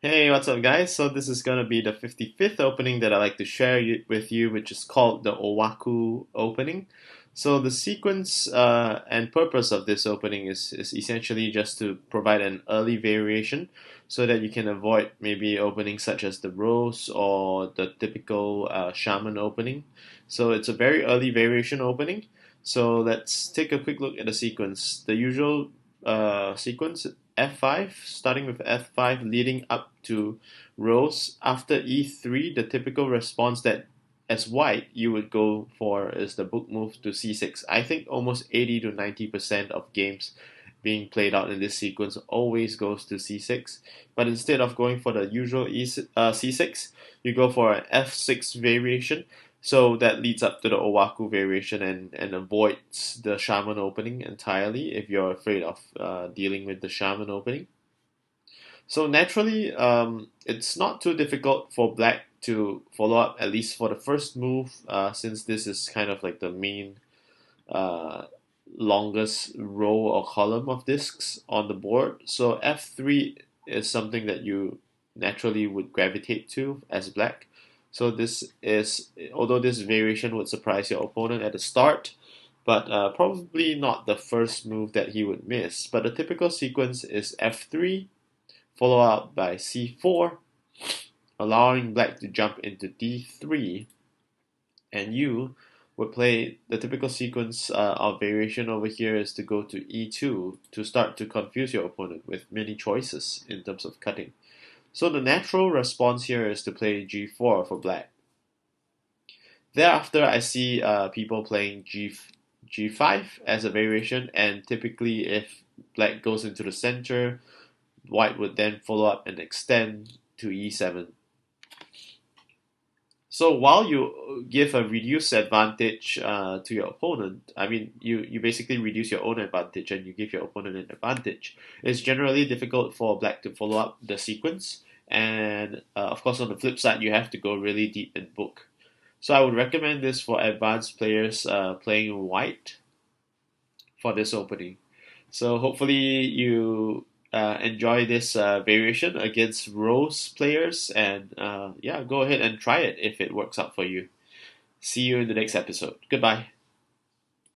Hey, what's up, guys? So this is gonna be the 55th opening that I like to share with you, which is called the Owaku opening. So the sequence and purpose of this opening is essentially just to provide an early variation so that you can avoid maybe openings such as the Rose or the typical Shaman opening. So it's a very early variation opening. So let's take a quick look at the sequence. The usual sequence F5, starting with F5, leading up to Rose. After E3, the typical response that as white you would go for is the book move to C6. I think almost 80 to 90% of games being played out in this sequence always goes to C6. But instead of going for the usual C6, you go for an F6 variation. So that leads up to the Owaku variation and avoids the Shaman opening entirely if you're afraid of dealing with the Shaman opening. So naturally, it's not too difficult for Black to follow up, at least for the first move, since this is kind of like the main uh, longest row or column of discs on the board. So F3 is something that you naturally would gravitate to as Black. So this is, although this variation would surprise your opponent at the start, but probably not the first move that he would miss. But the typical sequence is F3, followed up by C4, allowing Black to jump into D3, and you would play the typical sequence of variation over here is to go to E2 to start to confuse your opponent with many choices in terms of cutting. So the natural response here is to play G4 for Black. Thereafter, I see people playing G5 as a variation, and typically, if Black goes into the center, White would then follow up and extend to E7. So while you give a reduced advantage to your opponent, I mean, you basically reduce your own advantage and you give your opponent an advantage. It's generally difficult for Black to follow up the sequence, and of course, on the flip side, you have to go really deep in book. So I would recommend this for advanced players playing White for this opening. So hopefully you enjoy this variation against Rose players, and yeah, go ahead and try it if it works out for you. See you in the next episode. Goodbye.